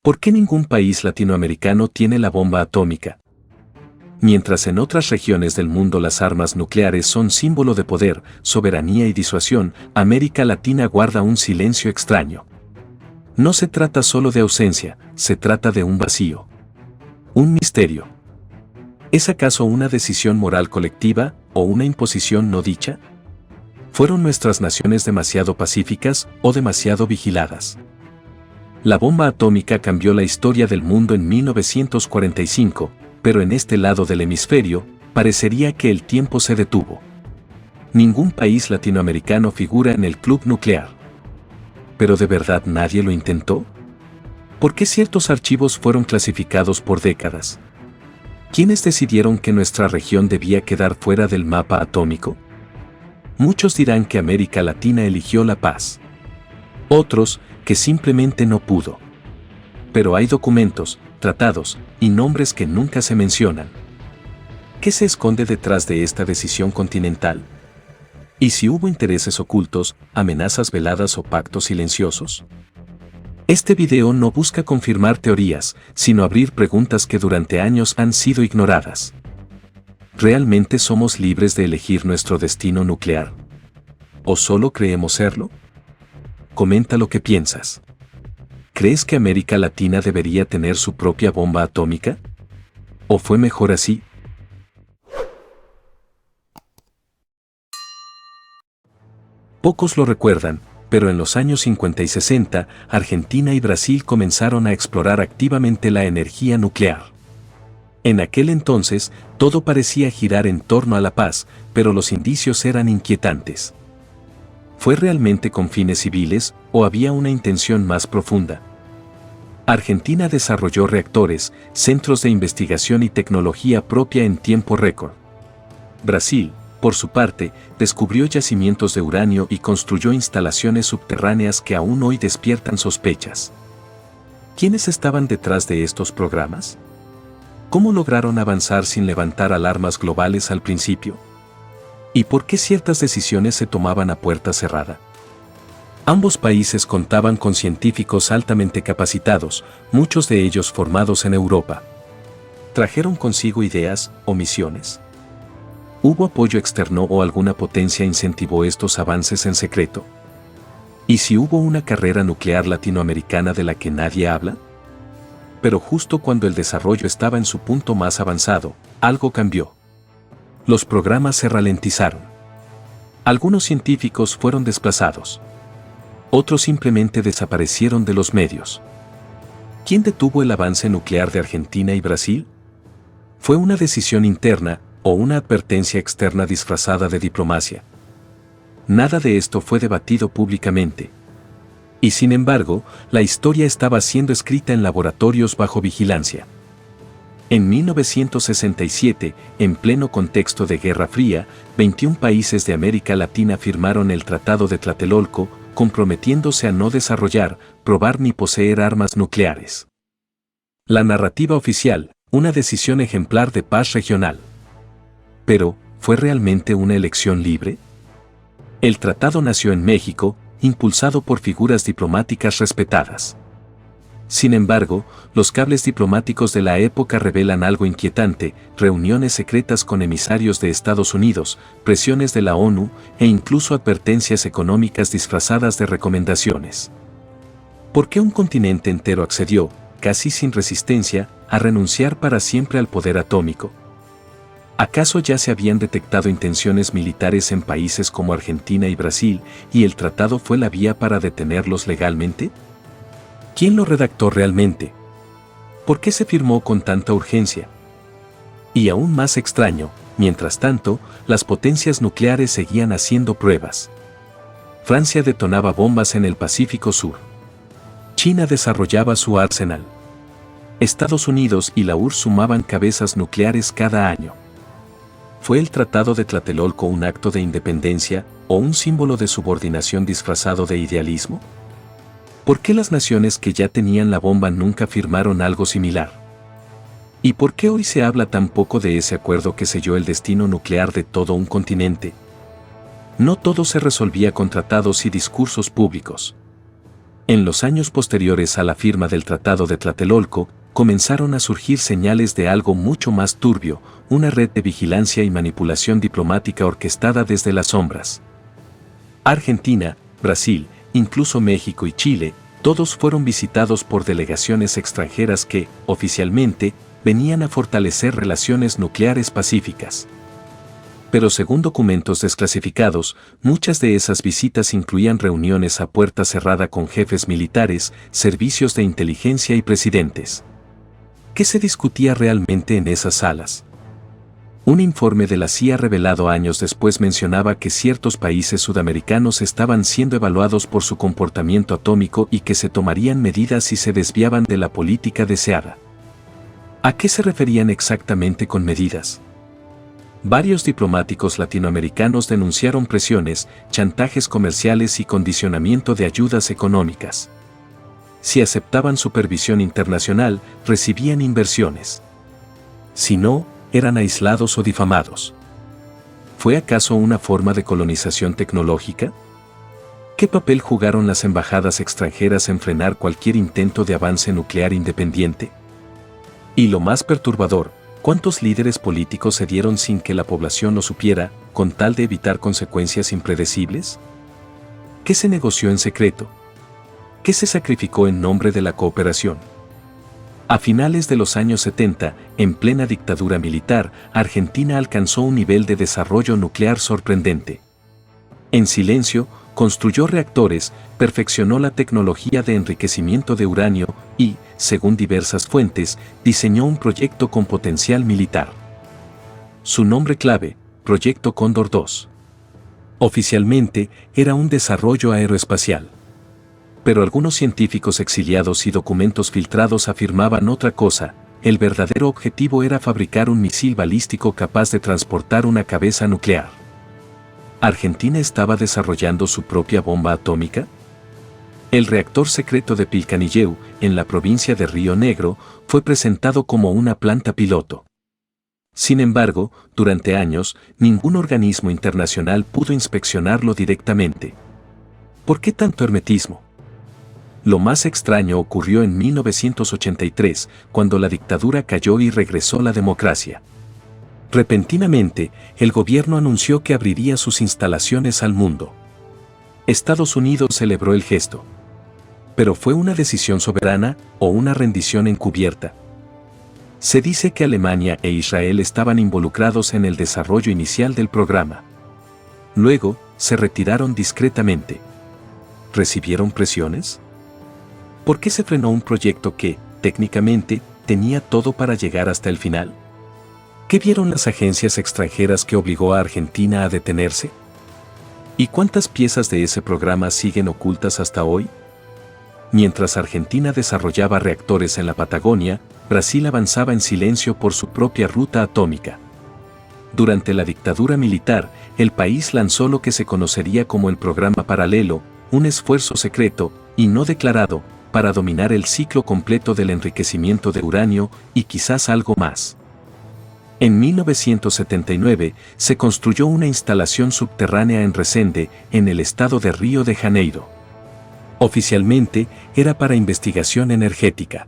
¿Por qué ningún país latinoamericano tiene la bomba atómica? Mientras en otras regiones del mundo las armas nucleares son símbolo de poder, soberanía y disuasión, América Latina guarda un silencio extraño. No se trata solo de ausencia, se trata de un vacío. Un misterio. ¿Es acaso una decisión moral colectiva o una imposición no dicha? ¿Fueron nuestras naciones demasiado pacíficas o demasiado vigiladas? La bomba atómica cambió la historia del mundo en 1945, pero en este lado del hemisferio, parecería que el tiempo se detuvo. Ningún país latinoamericano figura en el club nuclear. ¿Pero de verdad nadie lo intentó? ¿Por qué ciertos archivos fueron clasificados por décadas? ¿Quiénes decidieron que nuestra región debía quedar fuera del mapa atómico? Muchos dirán que América Latina eligió la paz. Otros, que simplemente no pudo. Pero hay documentos, tratados y nombres que nunca se mencionan. ¿Qué se esconde detrás de esta decisión continental? ¿Y si hubo intereses ocultos, amenazas veladas o pactos silenciosos? Este video no busca confirmar teorías, sino abrir preguntas que durante años han sido ignoradas. ¿Realmente somos libres de elegir nuestro destino nuclear? ¿O solo creemos serlo? Comenta lo que piensas. ¿Crees que América Latina debería tener su propia bomba atómica? ¿O fue mejor así? Pocos lo recuerdan, pero en los años 50 y 60, Argentina y Brasil comenzaron a explorar activamente la energía nuclear. En aquel entonces, todo parecía girar en torno a la paz, pero los indicios eran inquietantes. ¿Fue realmente con fines civiles o había una intención más profunda? Argentina desarrolló reactores, centros de investigación y tecnología propia en tiempo récord. Brasil, por su parte, descubrió yacimientos de uranio y construyó instalaciones subterráneas que aún hoy despiertan sospechas. ¿Quiénes estaban detrás de estos programas? ¿Cómo lograron avanzar sin levantar alarmas globales al principio? ¿Y por qué ciertas decisiones se tomaban a puerta cerrada? Ambos países contaban con científicos altamente capacitados, muchos de ellos formados en Europa. ¿Trajeron consigo ideas o misiones? ¿Hubo apoyo externo o alguna potencia incentivó estos avances en secreto? ¿Y si hubo una carrera nuclear latinoamericana de la que nadie habla? Pero justo cuando el desarrollo estaba en su punto más avanzado, algo cambió. Los programas se ralentizaron. Algunos científicos fueron desplazados. Otros simplemente desaparecieron de los medios. ¿Quién detuvo el avance nuclear de Argentina y Brasil? ¿Fue una decisión interna o una advertencia externa disfrazada de diplomacia? Nada de esto fue debatido públicamente. Y sin embargo, la historia estaba siendo escrita en laboratorios bajo vigilancia. En 1967, en pleno contexto de Guerra Fría, 21 países de América Latina firmaron el Tratado de Tlatelolco, comprometiéndose a no desarrollar, probar ni poseer armas nucleares. La narrativa oficial, una decisión ejemplar de paz regional. Pero, ¿fue realmente una elección libre? El tratado nació en México, impulsado por figuras diplomáticas respetadas. Sin embargo, los cables diplomáticos de la época revelan algo inquietante: reuniones secretas con emisarios de Estados Unidos, presiones de la ONU e incluso advertencias económicas disfrazadas de recomendaciones. ¿Por qué un continente entero accedió, casi sin resistencia, a renunciar para siempre al poder atómico? ¿Acaso ya se habían detectado intenciones militares en países como Argentina y Brasil, y el tratado fue la vía para detenerlos legalmente? ¿Quién lo redactó realmente? ¿Por qué se firmó con tanta urgencia? Y aún más extraño, mientras tanto, las potencias nucleares seguían haciendo pruebas. Francia detonaba bombas en el Pacífico Sur. China desarrollaba su arsenal. Estados Unidos y la URSS sumaban cabezas nucleares cada año. ¿Fue el Tratado de Tlatelolco un acto de independencia o un símbolo de subordinación disfrazado de idealismo? ¿Por qué las naciones que ya tenían la bomba nunca firmaron algo similar? ¿Y por qué hoy se habla tan poco de ese acuerdo que selló el destino nuclear de todo un continente? No todo se resolvía con tratados y discursos públicos. En los años posteriores a la firma del Tratado de Tlatelolco, comenzaron a surgir señales de algo mucho más turbio, una red de vigilancia y manipulación diplomática orquestada desde las sombras. Argentina, Brasil, incluso México y Chile, todos fueron visitados por delegaciones extranjeras que, oficialmente, venían a fortalecer relaciones nucleares pacíficas. Pero según documentos desclasificados, muchas de esas visitas incluían reuniones a puerta cerrada con jefes militares, servicios de inteligencia y presidentes. ¿Qué se discutía realmente en esas salas? Un informe de la CIA revelado años después mencionaba que ciertos países sudamericanos estaban siendo evaluados por su comportamiento atómico y que se tomarían medidas si se desviaban de la política deseada. ¿A qué se referían exactamente con medidas? Varios diplomáticos latinoamericanos denunciaron presiones, chantajes comerciales y condicionamiento de ayudas económicas. Si aceptaban supervisión internacional, recibían inversiones. Si no, eran aislados o difamados. ¿Fue acaso una forma de colonización tecnológica? ¿Qué papel jugaron las embajadas extranjeras en frenar cualquier intento de avance nuclear independiente? Y lo más perturbador, ¿cuántos líderes políticos se dieron sin que la población lo supiera, con tal de evitar consecuencias impredecibles? ¿Qué se negoció en secreto? ¿Qué se sacrificó en nombre de la cooperación? A finales de los años 70, en plena dictadura militar, Argentina alcanzó un nivel de desarrollo nuclear sorprendente. En silencio, construyó reactores, perfeccionó la tecnología de enriquecimiento de uranio y, según diversas fuentes, diseñó un proyecto con potencial militar. Su nombre clave, Proyecto Cóndor II. Oficialmente, era un desarrollo aeroespacial. Pero algunos científicos exiliados y documentos filtrados afirmaban otra cosa: el verdadero objetivo era fabricar un misil balístico capaz de transportar una cabeza nuclear. ¿Argentina estaba desarrollando su propia bomba atómica? El reactor secreto de Pilcanilleu, en la provincia de Río Negro, fue presentado como una planta piloto. Sin embargo, durante años, ningún organismo internacional pudo inspeccionarlo directamente. ¿Por qué tanto hermetismo? Lo más extraño ocurrió en 1983, cuando la dictadura cayó y regresó la democracia. Repentinamente, el gobierno anunció que abriría sus instalaciones al mundo. Estados Unidos celebró el gesto. ¿Pero fue una decisión soberana o una rendición encubierta? Se dice que Alemania e Israel estaban involucrados en el desarrollo inicial del programa. Luego, se retiraron discretamente. ¿Recibieron presiones? ¿Por qué se frenó un proyecto que, técnicamente, tenía todo para llegar hasta el final? ¿Qué vieron las agencias extranjeras que obligó a Argentina a detenerse? ¿Y cuántas piezas de ese programa siguen ocultas hasta hoy? Mientras Argentina desarrollaba reactores en la Patagonia, Brasil avanzaba en silencio por su propia ruta atómica. Durante la dictadura militar, el país lanzó lo que se conocería como el Programa Paralelo, un esfuerzo secreto, y no declarado, para dominar el ciclo completo del enriquecimiento de uranio y quizás algo más. En 1979 se construyó una instalación subterránea en Resende, en el estado de Río de Janeiro. Oficialmente era para investigación energética.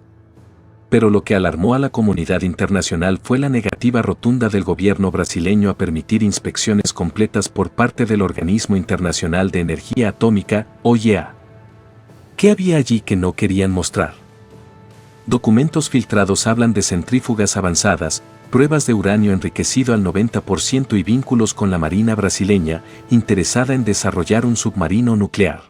Pero lo que alarmó a la comunidad internacional fue la negativa rotunda del gobierno brasileño a permitir inspecciones completas por parte del Organismo Internacional de Energía Atómica, OIEA. ¿Qué había allí que no querían mostrar? Documentos filtrados hablan de centrífugas avanzadas, pruebas de uranio enriquecido al 90% y vínculos con la Marina brasileña, interesada en desarrollar un submarino nuclear.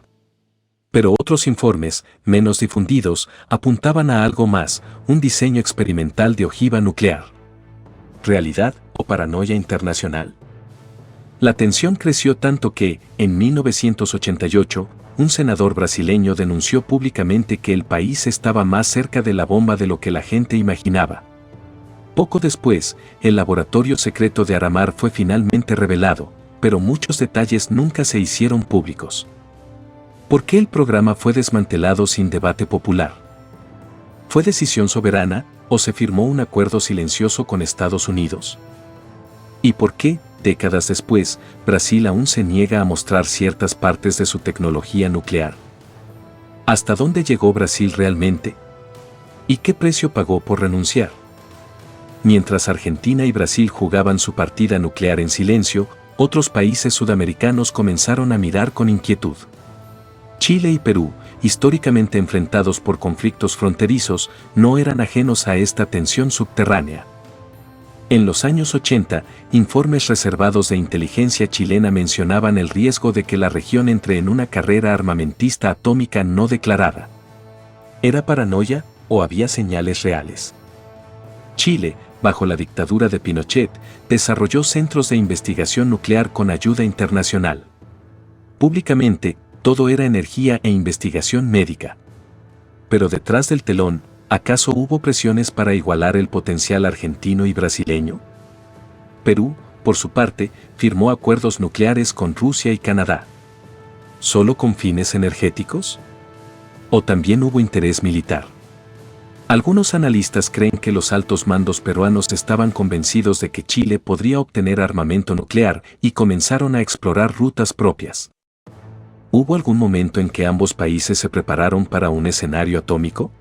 Pero otros informes, menos difundidos, apuntaban a algo más: un diseño experimental de ojiva nuclear. ¿Realidad o paranoia internacional? La tensión creció tanto que, en 1988, un senador brasileño denunció públicamente que el país estaba más cerca de la bomba de lo que la gente imaginaba. Poco después, el laboratorio secreto de Aramar fue finalmente revelado, pero muchos detalles nunca se hicieron públicos. ¿Por qué el programa fue desmantelado sin debate popular? ¿Fue decisión soberana o se firmó un acuerdo silencioso con Estados Unidos? ¿Y por qué, décadas después, Brasil aún se niega a mostrar ciertas partes de su tecnología nuclear? ¿Hasta dónde llegó Brasil realmente? ¿Y qué precio pagó por renunciar? Mientras Argentina y Brasil jugaban su partida nuclear en silencio, otros países sudamericanos comenzaron a mirar con inquietud. Chile y Perú, históricamente enfrentados por conflictos fronterizos, no eran ajenos a esta tensión subterránea. En los años 80, informes reservados de inteligencia chilena mencionaban el riesgo de que la región entre en una carrera armamentista atómica no declarada. ¿Era paranoia o había señales reales? Chile, bajo la dictadura de Pinochet, desarrolló centros de investigación nuclear con ayuda internacional. Públicamente, todo era energía e investigación médica. Pero detrás del telón, ¿acaso hubo presiones para igualar el potencial argentino y brasileño? Perú, por su parte, firmó acuerdos nucleares con Rusia y Canadá. ¿Solo con fines energéticos? ¿O también hubo interés militar? Algunos analistas creen que los altos mandos peruanos estaban convencidos de que Chile podría obtener armamento nuclear y comenzaron a explorar rutas propias. ¿Hubo algún momento en que ambos países se prepararon para un escenario atómico?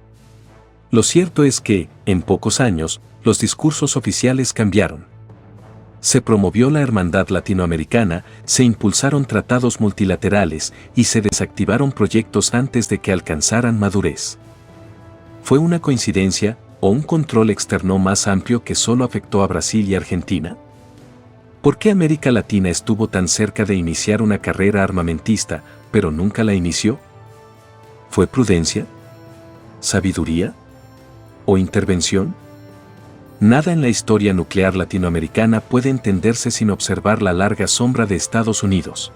Lo cierto es que, en pocos años, los discursos oficiales cambiaron. Se promovió la hermandad latinoamericana, se impulsaron tratados multilaterales y se desactivaron proyectos antes de que alcanzaran madurez. ¿Fue una coincidencia o un control externo más amplio que solo afectó a Brasil y Argentina? ¿Por qué América Latina estuvo tan cerca de iniciar una carrera armamentista, pero nunca la inició? ¿Fue prudencia? ¿Sabiduría? ¿O intervención? Nada en la historia nuclear latinoamericana puede entenderse sin observar la larga sombra de Estados Unidos.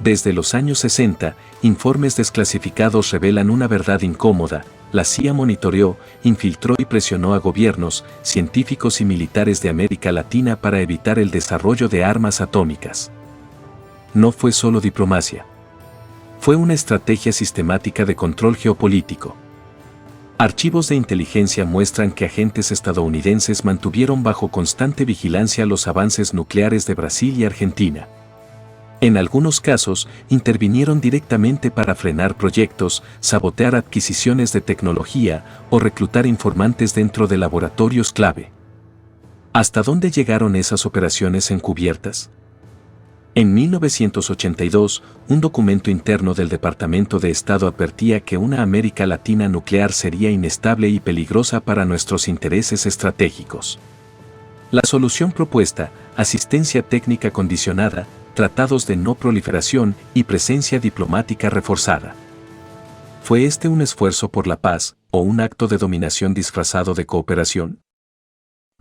Desde los años 60, informes desclasificados revelan una verdad incómoda: la CIA monitoreó, infiltró y presionó a gobiernos, científicos y militares de América Latina para evitar el desarrollo de armas atómicas. No fue solo diplomacia. Fue una estrategia sistemática de control geopolítico. Archivos de inteligencia muestran que agentes estadounidenses mantuvieron bajo constante vigilancia los avances nucleares de Brasil y Argentina. En algunos casos, intervinieron directamente para frenar proyectos, sabotear adquisiciones de tecnología o reclutar informantes dentro de laboratorios clave. ¿Hasta dónde llegaron esas operaciones encubiertas? En 1982, un documento interno del Departamento de Estado advertía que una América Latina nuclear sería inestable y peligrosa para nuestros intereses estratégicos. La solución propuesta: asistencia técnica condicionada, tratados de no proliferación y presencia diplomática reforzada. ¿Fue este un esfuerzo por la paz o un acto de dominación disfrazado de cooperación?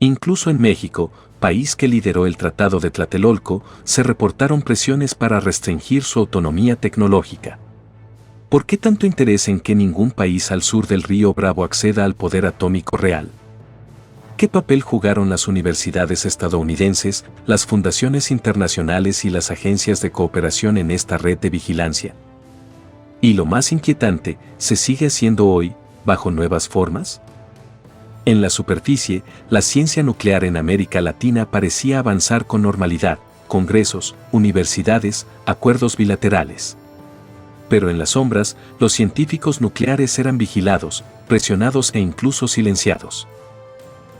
Incluso en México, país que lideró el Tratado de Tlatelolco, se reportaron presiones para restringir su autonomía tecnológica. ¿Por qué tanto interés en que ningún país al sur del río Bravo acceda al poder atómico real? ¿Qué papel jugaron las universidades estadounidenses, las fundaciones internacionales y las agencias de cooperación en esta red de vigilancia? Y lo más inquietante, ¿se sigue haciendo hoy, bajo nuevas formas? En la superficie, la ciencia nuclear en América Latina parecía avanzar con normalidad: congresos, universidades, acuerdos bilaterales. Pero en las sombras, los científicos nucleares eran vigilados, presionados e incluso silenciados.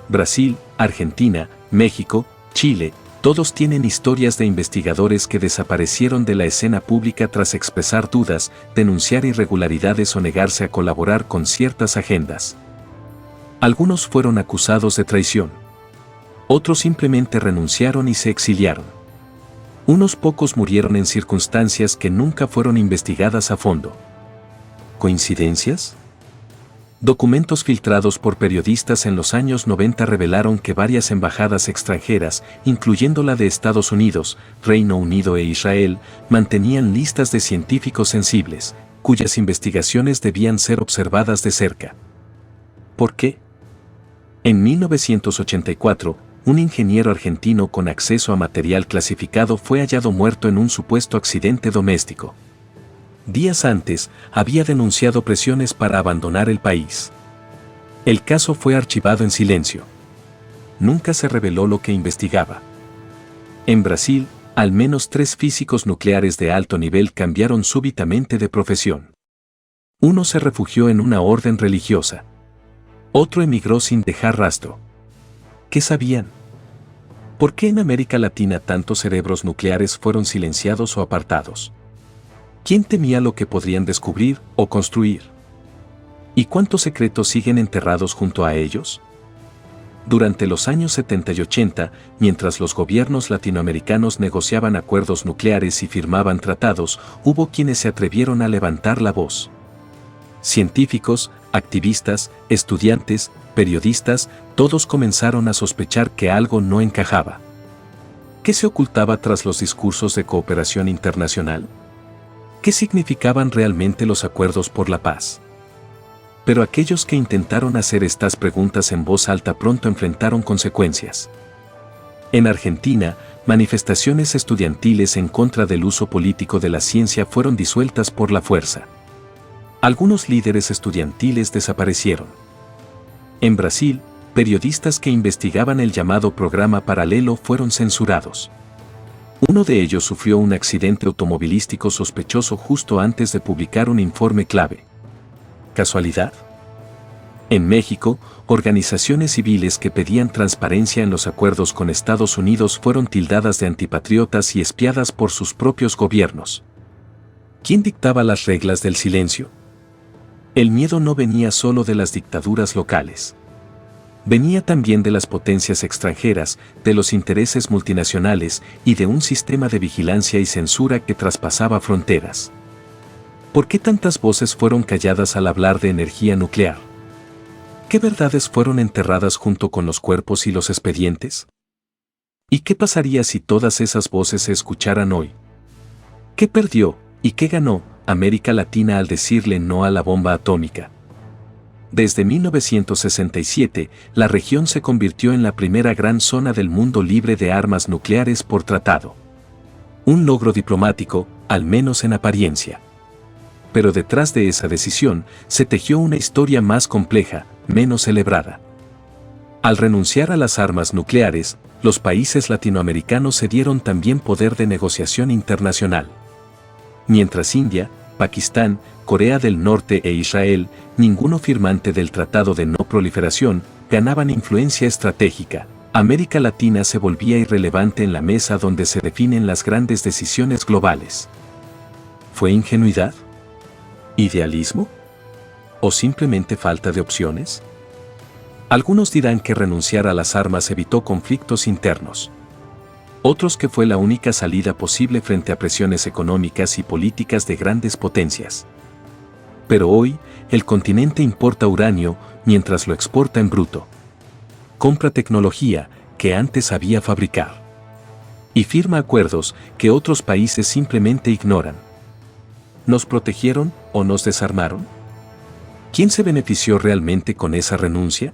Brasil, Argentina, México, Chile, todos tienen historias de investigadores que desaparecieron de la escena pública tras expresar dudas, denunciar irregularidades o negarse a colaborar con ciertas agendas. Algunos fueron acusados de traición. Otros simplemente renunciaron y se exiliaron. Unos pocos murieron en circunstancias que nunca fueron investigadas a fondo. ¿Coincidencias? Documentos filtrados por periodistas en los años 90 revelaron que varias embajadas extranjeras, incluyendo la de Estados Unidos, Reino Unido e Israel, mantenían listas de científicos sensibles, cuyas investigaciones debían ser observadas de cerca. ¿Por qué? En 1984, un ingeniero argentino con acceso a material clasificado fue hallado muerto en un supuesto accidente doméstico. Días antes, había denunciado presiones para abandonar el país. El caso fue archivado en silencio. Nunca se reveló lo que investigaba. En Brasil, al menos 3 físicos nucleares de alto nivel cambiaron súbitamente de profesión. Uno se refugió en una orden religiosa. Otro emigró sin dejar rastro. ¿Qué sabían? ¿Por qué en América Latina tantos cerebros nucleares fueron silenciados o apartados? ¿Quién temía lo que podrían descubrir o construir? ¿Y cuántos secretos siguen enterrados junto a ellos? Durante los años 70 y 80, mientras los gobiernos latinoamericanos negociaban acuerdos nucleares y firmaban tratados, hubo quienes se atrevieron a levantar la voz. Científicos, activistas, estudiantes, periodistas, todos comenzaron a sospechar que algo no encajaba. ¿Qué se ocultaba tras los discursos de cooperación internacional? ¿Qué significaban realmente los acuerdos por la paz? Pero aquellos que intentaron hacer estas preguntas en voz alta pronto enfrentaron consecuencias. En Argentina, manifestaciones estudiantiles en contra del uso político de la ciencia fueron disueltas por la fuerza. Algunos líderes estudiantiles desaparecieron. En Brasil, periodistas que investigaban el llamado programa paralelo fueron censurados. Uno de ellos sufrió un accidente automovilístico sospechoso justo antes de publicar un informe clave. ¿Casualidad? En México, organizaciones civiles que pedían transparencia en los acuerdos con Estados Unidos fueron tildadas de antipatriotas y espiadas por sus propios gobiernos. ¿Quién dictaba las reglas del silencio? El miedo no venía solo de las dictaduras locales. Venía también de las potencias extranjeras, de los intereses multinacionales y de un sistema de vigilancia y censura que traspasaba fronteras. ¿Por qué tantas voces fueron calladas al hablar de energía nuclear? ¿Qué verdades fueron enterradas junto con los cuerpos y los expedientes? ¿Y qué pasaría si todas esas voces se escucharan hoy? ¿Qué perdió y qué ganó América Latina al decirle no a la bomba atómica? Desde 1967, la región se convirtió en la primera gran zona del mundo libre de armas nucleares por tratado. Un logro diplomático, al menos en apariencia. Pero detrás de esa decisión se tejió una historia más compleja, menos celebrada. Al renunciar a las armas nucleares, los países latinoamericanos cedieron también poder de negociación internacional. Mientras India, Pakistán, Corea del Norte e Israel, ninguno firmante del Tratado de No Proliferación, ganaban influencia estratégica, América Latina se volvía irrelevante en la mesa donde se definen las grandes decisiones globales. ¿Fue ingenuidad? ¿Idealismo? ¿O simplemente falta de opciones? Algunos dirán que renunciar a las armas evitó conflictos internos. Otros que fue la única salida posible frente a presiones económicas y políticas de grandes potencias. Pero hoy, el continente importa uranio mientras lo exporta en bruto. Compra tecnología que antes sabía fabricar. Y firma acuerdos que otros países simplemente ignoran. ¿Nos protegieron o nos desarmaron? ¿Quién se benefició realmente con esa renuncia?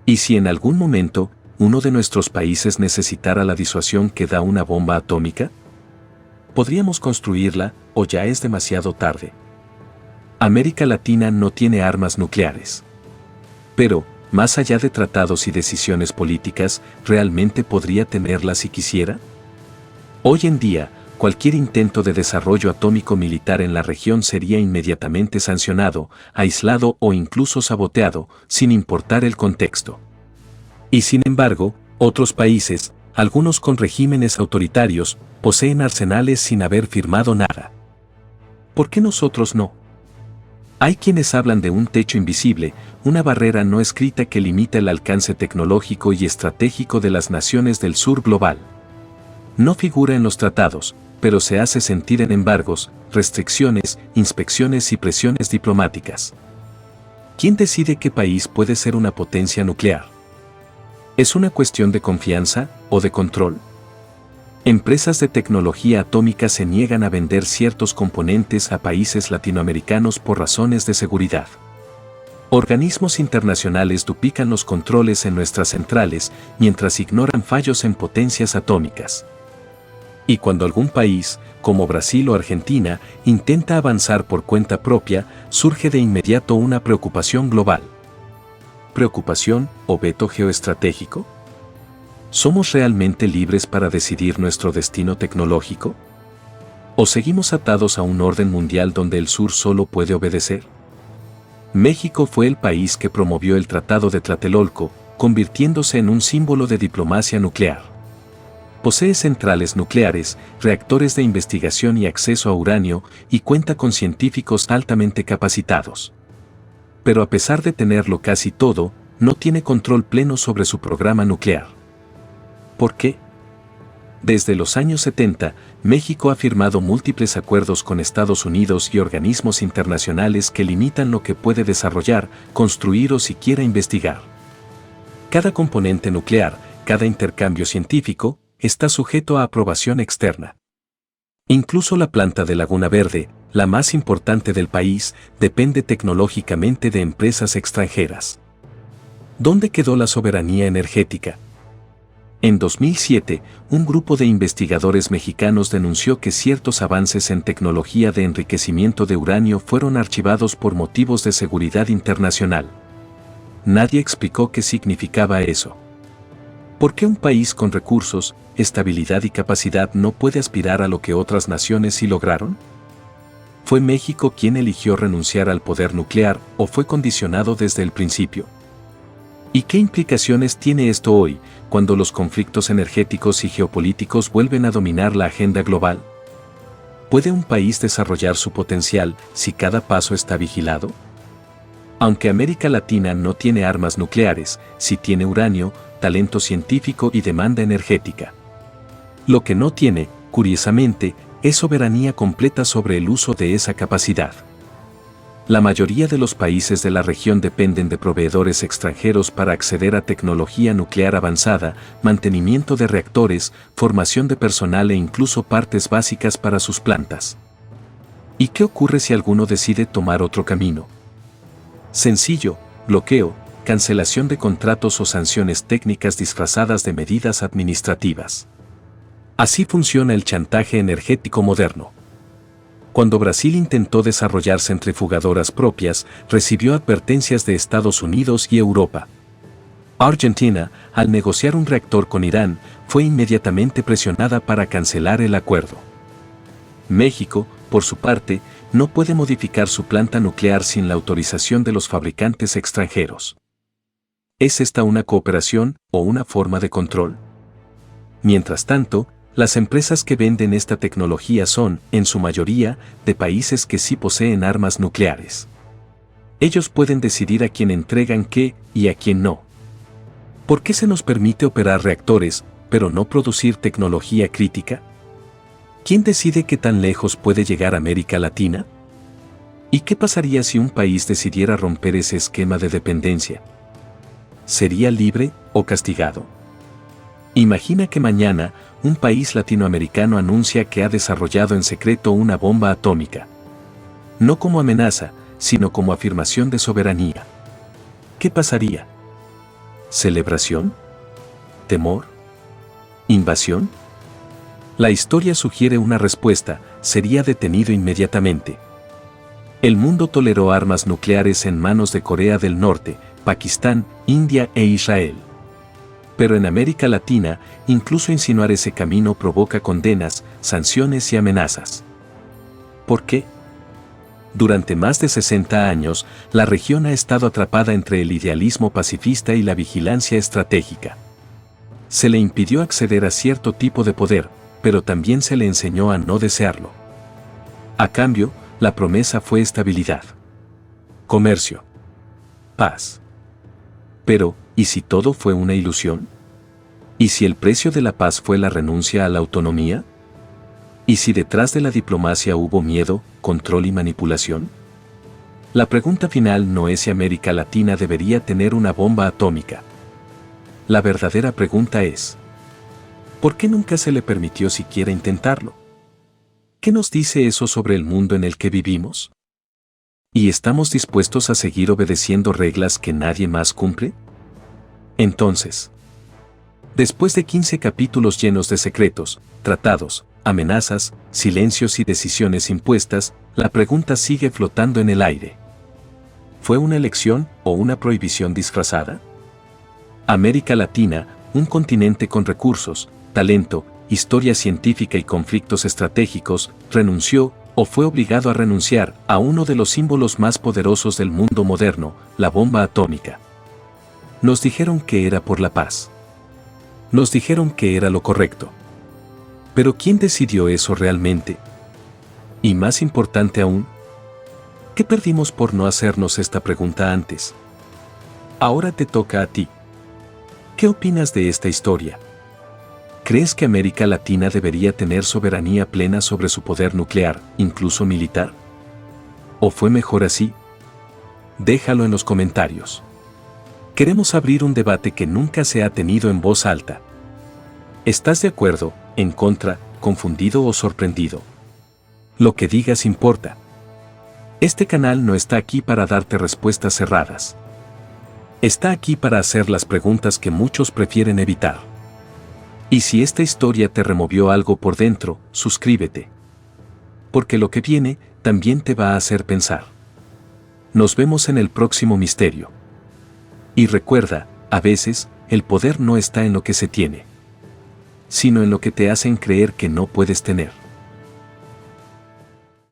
¿Y si en algún momento uno de nuestros países necesitara la disuasión que da una bomba atómica? ¿Podríamos construirla o ya es demasiado tarde? América Latina no tiene armas nucleares. Pero, más allá de tratados y decisiones políticas, ¿realmente podría tenerlas si quisiera? Hoy en día, cualquier intento de desarrollo atómico militar en la región sería inmediatamente sancionado, aislado o incluso saboteado, sin importar el contexto. Y sin embargo, otros países, algunos con regímenes autoritarios, poseen arsenales sin haber firmado nada. ¿Por qué nosotros no? Hay quienes hablan de un techo invisible, una barrera no escrita que limita el alcance tecnológico y estratégico de las naciones del sur global. No figura en los tratados, pero se hace sentir en embargos, restricciones, inspecciones y presiones diplomáticas. ¿Quién decide qué país puede ser una potencia nuclear? ¿Es una cuestión de confianza o de control? Empresas de tecnología atómica se niegan a vender ciertos componentes a países latinoamericanos por razones de seguridad. Organismos internacionales duplican los controles en nuestras centrales mientras ignoran fallos en potencias atómicas. Y cuando algún país, como Brasil o Argentina, intenta avanzar por cuenta propia, surge de inmediato una preocupación global. ¿Preocupación o veto geoestratégico? ¿Somos realmente libres para decidir nuestro destino tecnológico? ¿O seguimos atados a un orden mundial donde el sur solo puede obedecer? México fue el país que promovió el Tratado de Tlatelolco, convirtiéndose en un símbolo de diplomacia nuclear. Posee centrales nucleares, reactores de investigación y acceso a uranio, y cuenta con científicos altamente capacitados. Pero a pesar de tenerlo casi todo, no tiene control pleno sobre su programa nuclear. ¿Por qué? Desde los años 70, México ha firmado múltiples acuerdos con Estados Unidos y organismos internacionales que limitan lo que puede desarrollar, construir o siquiera investigar. Cada componente nuclear, cada intercambio científico, está sujeto a aprobación externa. Incluso la planta de Laguna Verde, la más importante del país, depende tecnológicamente de empresas extranjeras. ¿Dónde quedó la soberanía energética? En 2007, un grupo de investigadores mexicanos denunció que ciertos avances en tecnología de enriquecimiento de uranio fueron archivados por motivos de seguridad internacional. Nadie explicó qué significaba eso. ¿Por qué un país con recursos, estabilidad y capacidad no puede aspirar a lo que otras naciones sí lograron? ¿Fue México quien eligió renunciar al poder nuclear o fue condicionado desde el principio? ¿Y qué implicaciones tiene esto hoy, cuando los conflictos energéticos y geopolíticos vuelven a dominar la agenda global? ¿Puede un país desarrollar su potencial si cada paso está vigilado? Aunque América Latina no tiene armas nucleares, sí tiene uranio, talento científico y demanda energética. Lo que no tiene, curiosamente, es soberanía completa sobre el uso de esa capacidad. La mayoría de los países de la región dependen de proveedores extranjeros para acceder a tecnología nuclear avanzada, mantenimiento de reactores, formación de personal e incluso partes básicas para sus plantas. ¿Y qué ocurre si alguno decide tomar otro camino? Sencillo, bloqueo, cancelación de contratos o sanciones técnicas disfrazadas de medidas administrativas. Así funciona el chantaje energético moderno. Cuando Brasil intentó desarrollar centrifugadoras propias, recibió advertencias de Estados Unidos y Europa. Argentina, al negociar un reactor con Irán, fue inmediatamente presionada para cancelar el acuerdo. México, por su parte, no puede modificar su planta nuclear sin la autorización de los fabricantes extranjeros. ¿Es esta una cooperación o una forma de control? Mientras tanto, las empresas que venden esta tecnología son, en su mayoría, de países que sí poseen armas nucleares. Ellos pueden decidir a quién entregan qué y a quién no. ¿Por qué se nos permite operar reactores, pero no producir tecnología crítica? ¿Quién decide qué tan lejos puede llegar América Latina? ¿Y qué pasaría si un país decidiera romper ese esquema de dependencia? ¿Sería libre o castigado? Imagina que mañana, un país latinoamericano anuncia que ha desarrollado en secreto una bomba atómica. No como amenaza, sino como afirmación de soberanía. ¿Qué pasaría? ¿Celebración? ¿Temor? ¿Invasión? La historia sugiere una respuesta: sería detenido inmediatamente. El mundo toleró armas nucleares en manos de Corea del Norte, Pakistán, India e Israel. Pero en América Latina, incluso insinuar ese camino provoca condenas, sanciones y amenazas. ¿Por qué? Durante más de 60 años, la región ha estado atrapada entre el idealismo pacifista y la vigilancia estratégica. Se le impidió acceder a cierto tipo de poder, pero también se le enseñó a no desearlo. A cambio, la promesa fue estabilidad, comercio, paz. Pero, ¿y si todo fue una ilusión? ¿Y si el precio de la paz fue la renuncia a la autonomía? ¿Y si detrás de la diplomacia hubo miedo, control y manipulación? La pregunta final no es si América Latina debería tener una bomba atómica. La verdadera pregunta es: ¿por qué nunca se le permitió siquiera intentarlo? ¿Qué nos dice eso sobre el mundo en el que vivimos? ¿Y estamos dispuestos a seguir obedeciendo reglas que nadie más cumple? Entonces, después de 15 capítulos llenos de secretos, tratados, amenazas, silencios y decisiones impuestas, la pregunta sigue flotando en el aire. ¿Fue una elección o una prohibición disfrazada? América Latina, un continente con recursos, talento, historia científica y conflictos estratégicos, renunció, o fue obligado a renunciar, a uno de los símbolos más poderosos del mundo moderno, la bomba atómica. Nos dijeron que era por la paz. Nos dijeron que era lo correcto. Pero ¿quién decidió eso realmente? Y más importante aún, ¿qué perdimos por no hacernos esta pregunta antes? Ahora te toca a ti. ¿Qué opinas de esta historia? ¿Crees que América Latina debería tener soberanía plena sobre su poder nuclear, incluso militar? ¿O fue mejor así? Déjalo en los comentarios. Queremos abrir un debate que nunca se ha tenido en voz alta. ¿Estás de acuerdo, en contra, confundido o sorprendido? Lo que digas importa. Este canal no está aquí para darte respuestas cerradas. Está aquí para hacer las preguntas que muchos prefieren evitar. Y si esta historia te removió algo por dentro, suscríbete. Porque lo que viene también te va a hacer pensar. Nos vemos en el próximo misterio. Y recuerda, a veces, el poder no está en lo que se tiene, sino en lo que te hacen creer que no puedes tener.